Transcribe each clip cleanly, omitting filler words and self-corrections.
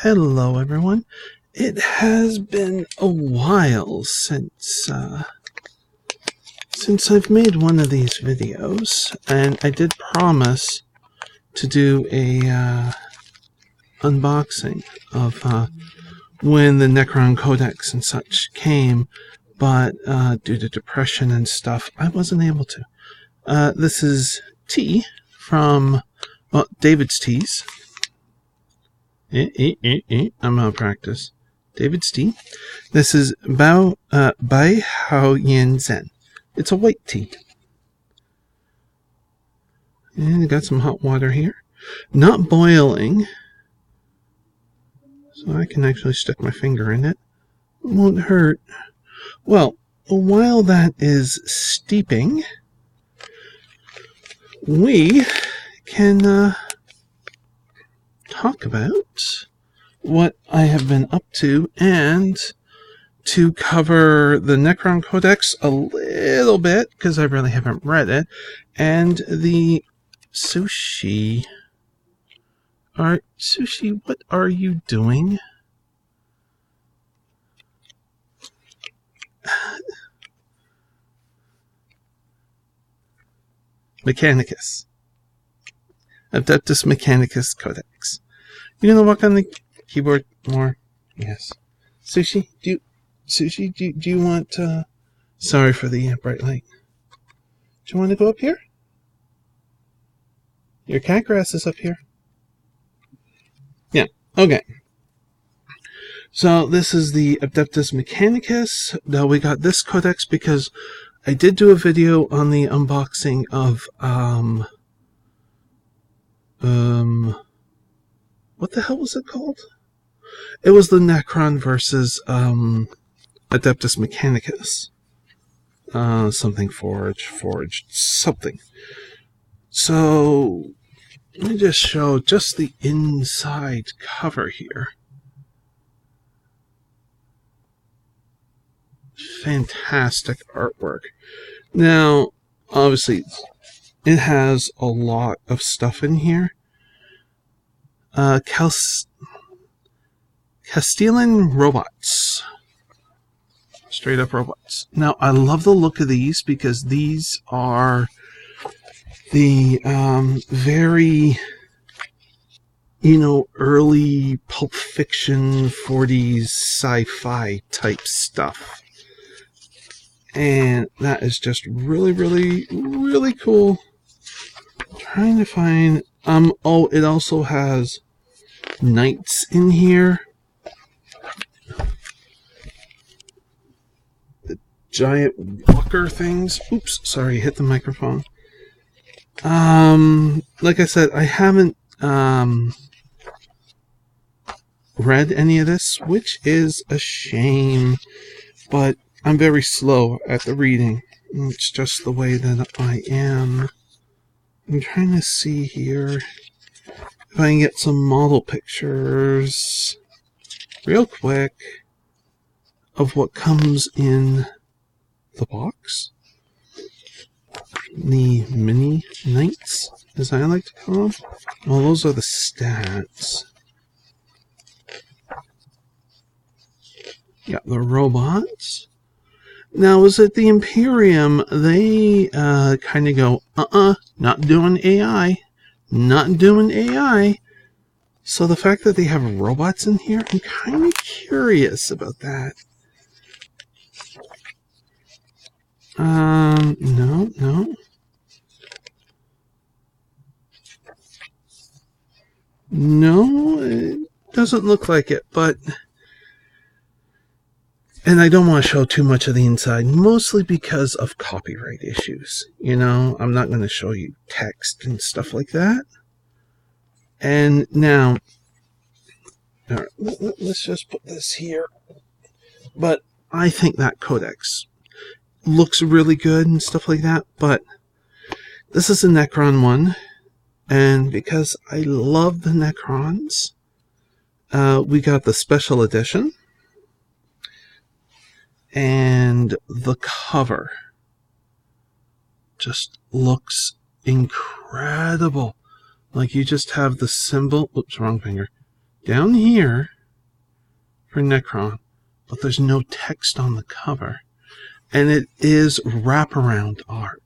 Hello everyone. It has been a while since I've made one of these videos, and I did promise to do a unboxing of when the Necron Codex and such came, but due to depression and stuff, I wasn't able to. This is tea from David's Teas. I'm out of practice. David's tea. This is Bai Hao Yin Zen. It's a white tea. And I got some hot water here. Not boiling. So I can actually stick my finger in it. It won't hurt. Well, while that is steeping, we can talk about what I have been up to, and to cover the Necron Codex a little bit, because I really haven't read it, and the sushi. Alright, sushi, what are you doing? Mechanicus. Adeptus Mechanicus Codex. You gonna walk on the keyboard more? Yes. Sushi, do you want, sorry for the bright light. Do you want to go up here? Your cat grass is up here. Yeah, okay. So this is the Adeptus Mechanicus. Now we got this codex because I did do a video on the unboxing of, what the hell was it called? It was the Necron versus Adeptus Mechanicus. Something forged, something. So let me just show just the inside cover here. Fantastic artwork. Now, obviously, it has a lot of stuff in here. Castellan robots. Straight up robots. Now, I love the look of these because these are the very, early Pulp Fiction 40s sci-fi type stuff. And that is just really, really, really cool. Trying to find... oh, it also has knights in here. The giant walker things. Oops, sorry, hit the microphone. Like I said, I haven't read any of this, which is a shame, but I'm very slow at the reading. It's just the way that I am. I'm trying to see here if I can get some model pictures real quick of what comes in the box. The mini knights, as I like to call them. Well, those are the stats. Got the robots. Now, is it the Imperium? They kind of go, not doing AI. Not doing AI. So the fact that they have robots in here, I'm kind of curious about that. No. No, it doesn't look like it, but... And I don't want to show too much of the inside, mostly because of copyright issues. I'm not going to show you text and stuff like that. And now, all right, let's just put this here. But I think that codex looks really good and stuff like that. But this is a Necron one. And because I love the Necrons, we got the special edition. And the cover just looks incredible. Like, you just have the symbol, oops, wrong finger, down here for Necron, but there's no text on the cover. And it is wraparound art.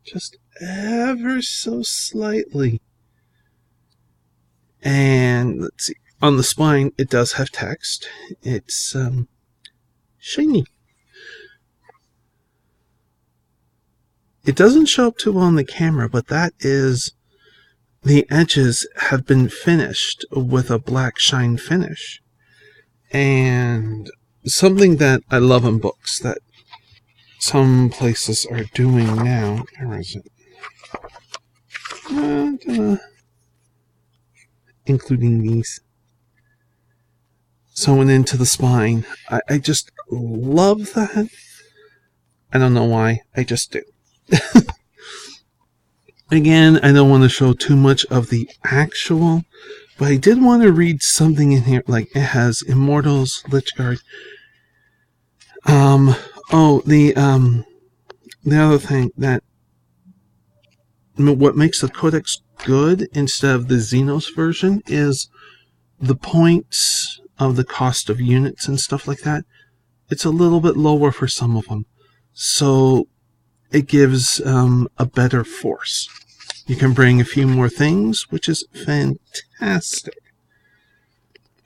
Just ever so slightly. And let's see. On the spine, it does have text. It's shiny. It doesn't show up too well on the camera, but that is... the edges have been finished with a black shine finish. And something that I love in books that some places are doing now. Where is it? Including these. Sewing into the spine. I just love that. I don't know why. I just do. Again, I don't want to show too much of the actual, but I did want to read something in here. Like, it has Immortals, Lichguard. The other thing that what makes the Codex good instead of the Xenos version is the points of the cost of units and stuff like that. It's a little bit lower for some of them, so it gives a better force. You can bring a few more things, which is fantastic.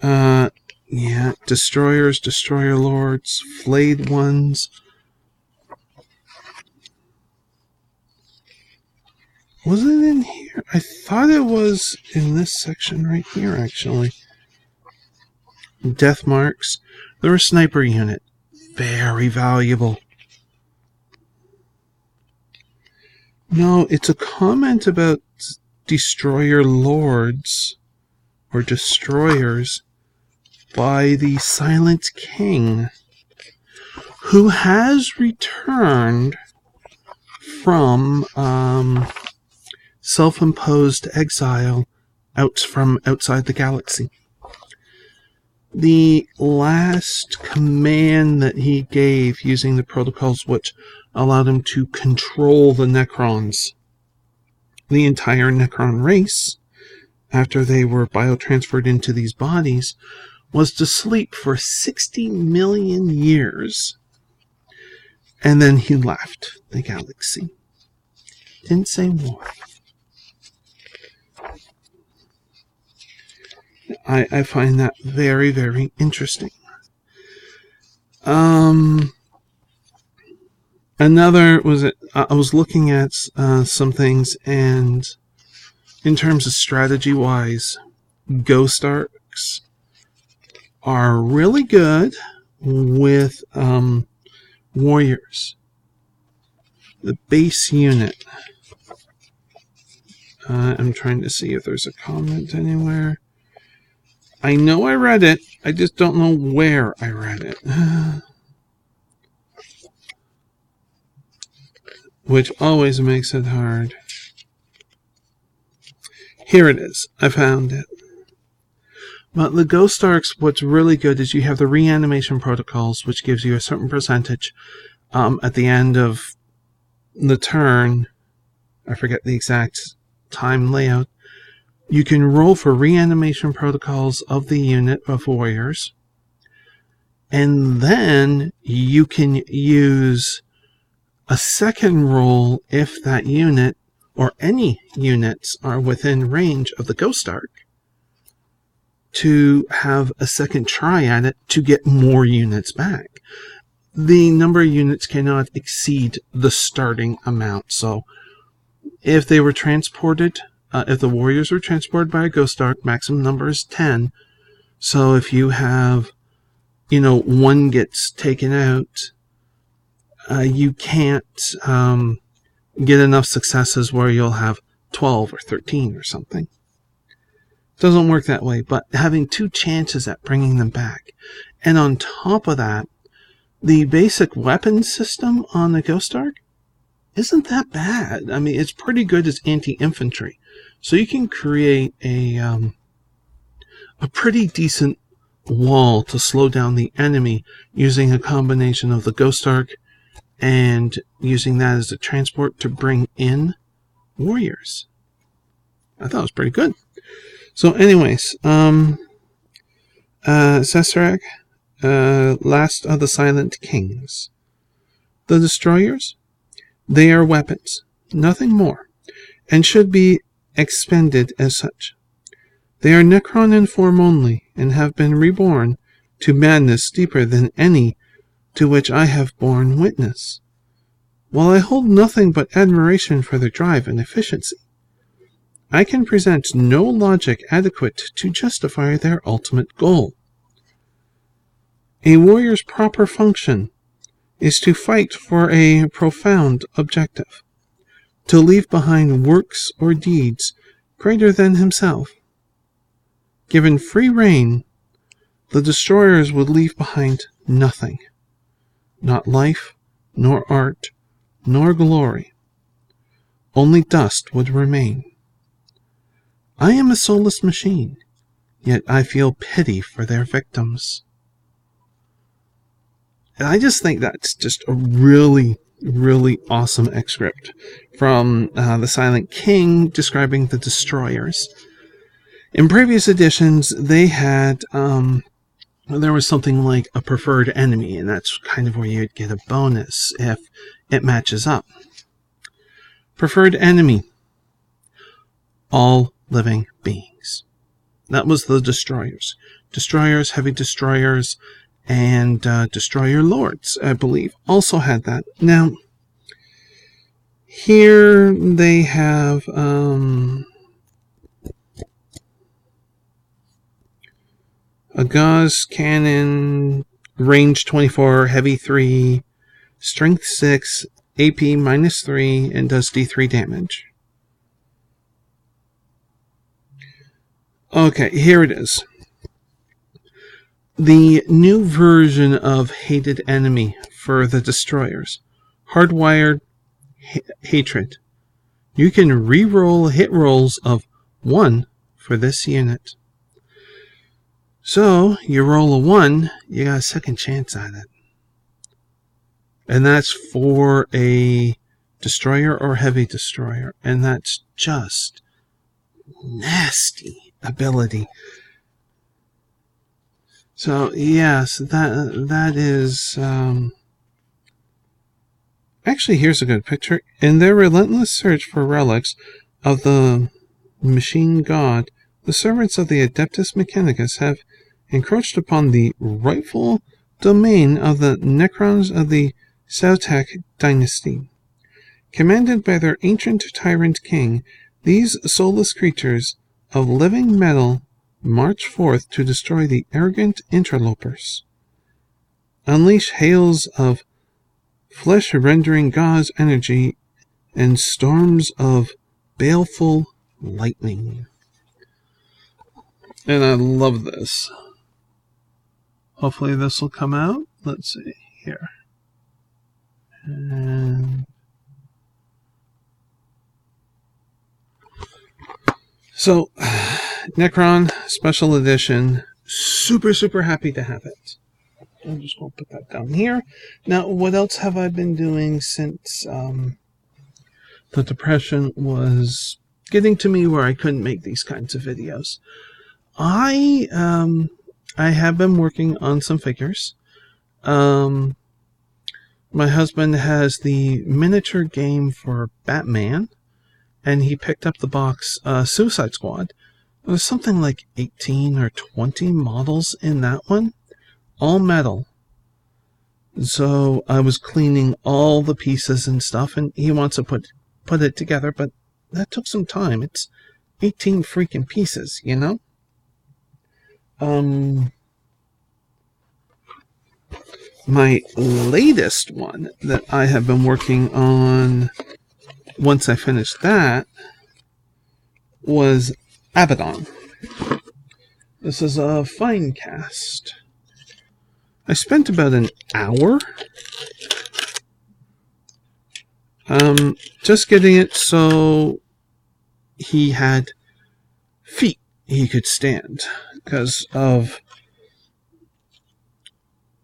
Yeah, destroyers, destroyer lords, flayed ones. Was it in here? I thought it was in this section right here, actually. Death marks. They're a sniper unit. Very valuable. No, it's a comment about destroyer lords or destroyers by the Silent King, who has returned from self-imposed exile from outside the galaxy. The last command that he gave using the protocols which allowed him to control the Necrons, the entire Necron race, after they were biotransferred into these bodies, was to sleep for 60 million years. And then he left the galaxy. Didn't say why. I find that very, very interesting. Another was I was looking at some things, and in terms of strategy-wise, Ghost Arcs are really good with warriors. The base unit. I'm trying to see if there's a comment anywhere. I know I read it. I just don't know where I read it. Which always makes it hard. Here it is. I found it. But the Ghost Arcs, what's really good is you have the reanimation protocols, which gives you a certain percentage at the end of the turn. I forget the exact time layout. You can roll for reanimation protocols of the unit of warriors. And then you can use a second roll if that unit or any units are within range of the Ghost Arc to have a second try at it to get more units back. The number of units cannot exceed the starting amount. So if they were transported, if the warriors were transported by a Ghost Arc, maximum number is 10. So if you have, one gets taken out, you can't get enough successes where you'll have 12 or 13 or something. Doesn't work that way, but having 2 chances at bringing them back. And on top of that, the basic weapon system on the Ghost Arc isn't that bad. I mean, it's pretty good as anti-infantry. So you can create a pretty decent wall to slow down the enemy using a combination of the Ghost Arc and using that as a transport to bring in warriors. I thought it was pretty good. So anyways, Sesarek, last of the Silent Kings. The destroyers? They are weapons, nothing more, and should be expended as such. They are Necron in form only, and have been reborn to madness deeper than any to which I have borne witness. While I hold nothing but admiration for their drive and efficiency, I can present no logic adequate to justify their ultimate goal. A warrior's proper function is to fight for a profound objective, to leave behind works or deeds greater than himself. Given free rein, the destroyers would leave behind nothing, not life, nor art, nor glory. Only dust would remain. I am a soulless machine, yet I feel pity for their victims. And I just think that's just a really, really awesome excerpt from The Silent King describing the destroyers. In previous editions, they had, there was something like a preferred enemy, and that's kind of where you'd get a bonus if it matches up. Preferred enemy. All living beings. That was the destroyers. Destroyers, heavy destroyers, and destroyer lords, I believe, also had that. Now, here they have a gauze cannon, range 24, heavy 3, strength 6, AP -3, and does D3 damage. Okay, here it is. The new version of Hated Enemy for the destroyers. Hardwired Hatred. You can re-roll hit rolls of 1 for this unit. So, you roll a 1, you got a second chance at it. And that's for a destroyer or heavy destroyer. And that's just nasty ability. So, yes, that is... Actually, here's a good picture. In their relentless search for relics of the machine god, the servants of the Adeptus Mechanicus have encroached upon the rightful domain of the Necrons of the Sautek dynasty. Commanded by their ancient tyrant king, these soulless creatures of living metal march forth to destroy the arrogant interlopers. Unleash hails of flesh-rendering gauze energy and storms of baleful lightning. And I love this. Hopefully this will come out. Let's see here. And so, Necron Special Edition. Super, super happy to have it. I'm just going to put that down here. Now, what else have I been doing since the depression was getting to me where I couldn't make these kinds of videos? I have been working on some figures. My husband has the miniature game for Batman, and he picked up the box Suicide Squad. There was something like 18 or 20 models in that one, all metal. So I was cleaning all the pieces and stuff, and he wants to put it together, but that took some time. It's 18 freaking pieces, you know? My latest one that I have been working on, once I finished that, was Abaddon. This is a fine cast. I spent about an hour just getting it so he had feet he could stand, because of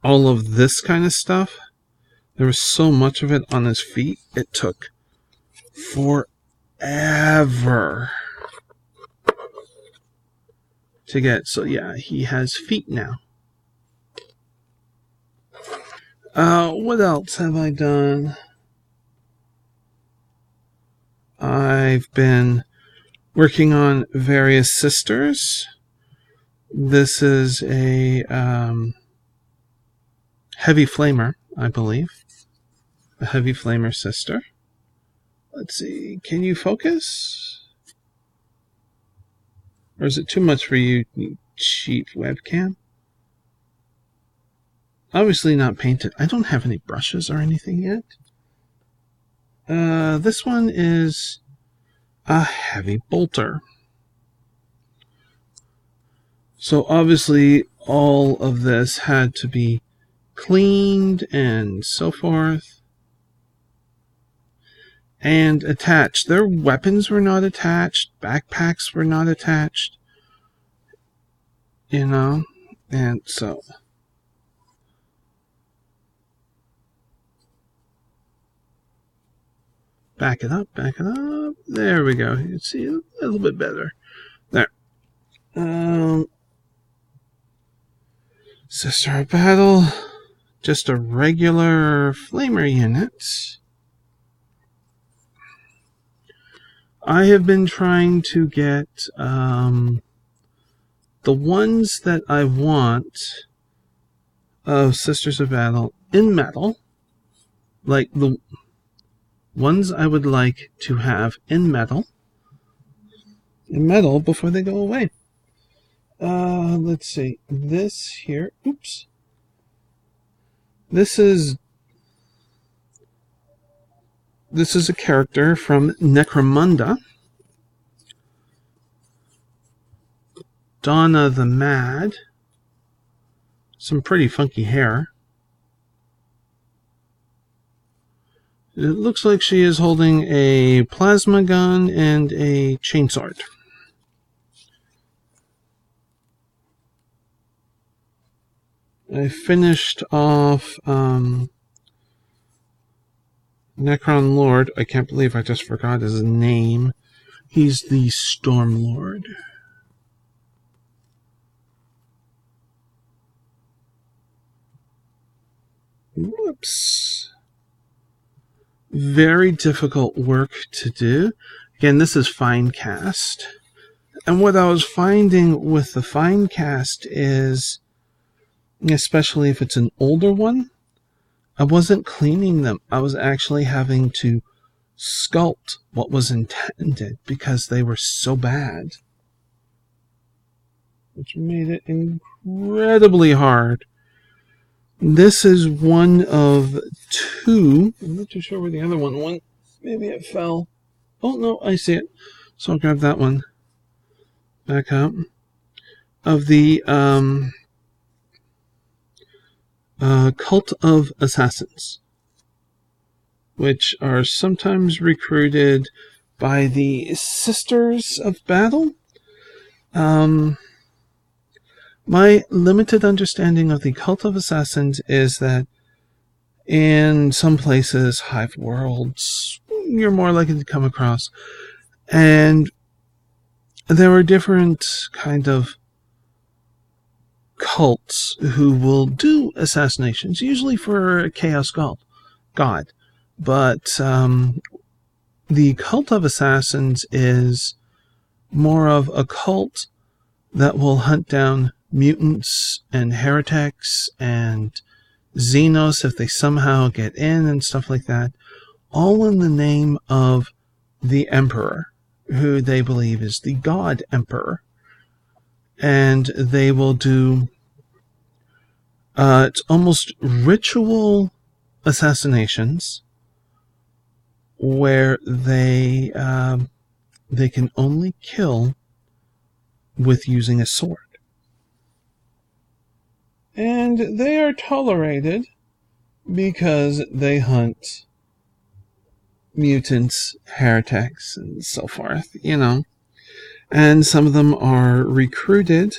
all of this kind of stuff. There was so much of it on his feet, it took forever to get. So yeah, he has feet now. What else have I done? I've been working on various sisters. This is a heavy flamer, I believe. A heavy flamer sister. Let's see. Can you focus? Or is it too much for you, you cheap webcam? Obviously not painted. I don't have any brushes or anything yet. This one is a heavy bolter. So obviously all of this had to be cleaned and so forth. And attached. Their weapons were not attached. Backpacks were not attached. You know? And so... Back it up, back it up. There we go. You can see a little bit better. There. Sister of Battle. Just a regular flamer unit. I have been trying to get the ones that I want of Sisters of Battle in metal. Like the ones I would like to have in metal before they go away. Let's see. This here. Oops. This is a character from Necromunda. Donna the Mad. Some pretty funky hair. It looks like she is holding a plasma gun and a chainsword. I finished off Necron Lord. I can't believe I just forgot his name. He's the Storm Lord. Whoops. Very difficult work to do. Again, this is fine cast. And what I was finding with the fine cast is, especially if it's an older one, I wasn't cleaning them. I was actually having to sculpt what was intended because they were so bad. Which made it incredibly hard. This is one of two. I'm not too sure where the other one went. Maybe it fell. Oh, no, I see it. So I'll grab that one. Back up. Of the Cult of Assassins, which are sometimes recruited by the Sisters of Battle. My limited understanding of the Cult of Assassins is that in some places, hive worlds, you're more likely to come across. And there are different kind of cults who will do assassinations, usually for a chaos god. But the Cult of Assassins is more of a cult that will hunt down mutants and heretics and Xenos if they somehow get in and stuff like that, all in the name of the Emperor, who they believe is the God Emperor. And they will do it's almost ritual assassinations where they can only kill with using a sword. And they are tolerated because they hunt mutants, heretics, and so forth, you know. And some of them are recruited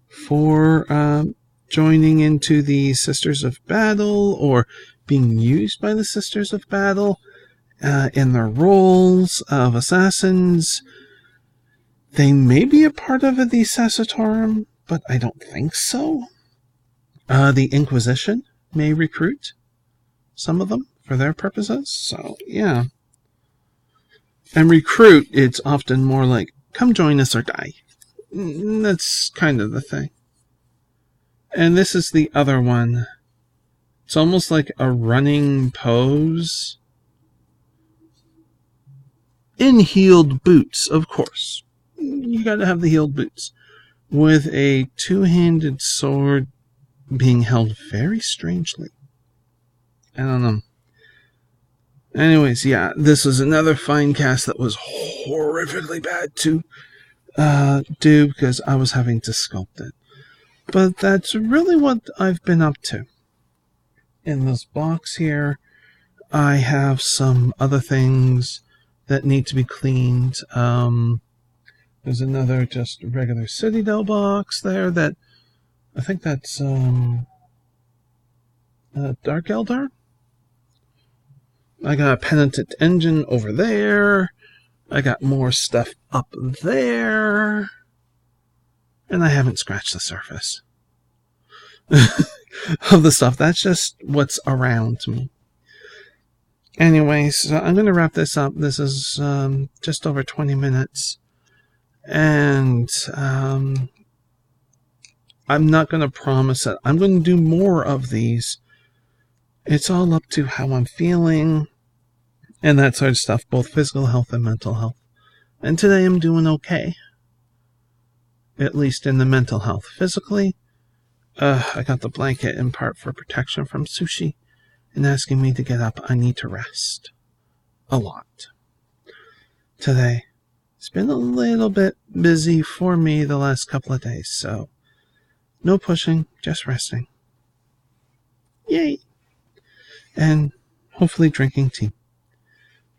for joining into the Sisters of Battle or being used by the Sisters of Battle in their roles of assassins. They may be a part of the Sassatorum, but I don't think so. The Inquisition may recruit some of them for their purposes. So, yeah. And recruit, it's often more like, come join us or die. That's kind of the thing. And this is the other one. It's almost like a running pose. In heeled boots, of course. You gotta have the heeled boots. With a two-handed sword being held very strangely. I don't know. Anyways, yeah, this was another fine cast that was horrifically bad to do because I was having to sculpt it. But that's really what I've been up to. In this box here, I have some other things that need to be cleaned. There's another just regular Citadel box there that I think that's Dark Eldar. I got a Penitent Engine over there. I got more stuff up there. And I haven't scratched the surface of the stuff. That's just what's around me. Anyways, so I'm going to wrap this up. This is just over 20 minutes. And I'm not going to promise that I'm going to do more of these. It's all up to how I'm feeling and that sort of stuff, both physical health and mental health. And today I'm doing okay. At least in the mental health. Physically, I got the blanket in part for protection from sushi and asking me to get up. I need to rest. A lot. Today. It's been a little bit busy for me the last couple of days, so no pushing, just resting. Yay! And hopefully drinking tea.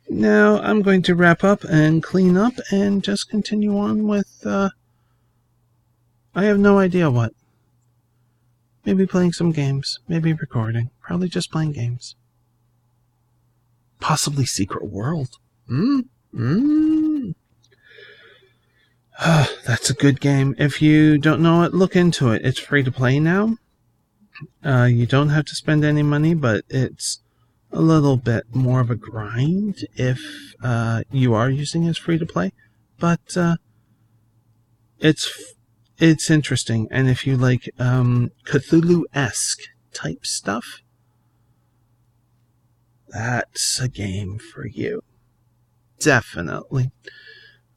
Now I'm going to wrap up and clean up and just continue on with, I have no idea what. Maybe playing some games, maybe recording, probably just playing games. Possibly Secret World. That's a good game. If you don't know it, look into it. It's free to play now. You don't have to spend any money, but it's a little bit more of a grind if you are using it as free to play. But it's interesting, and if you like Cthulhu-esque type stuff, that's a game for you. Definitely.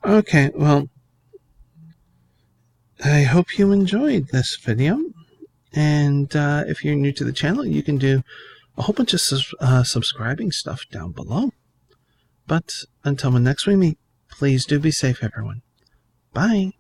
Okay, well, I hope you enjoyed this video. And if you're new to the channel, you can do a whole bunch of subscribing stuff down below. But until next we meet, please do be safe, everyone. Bye.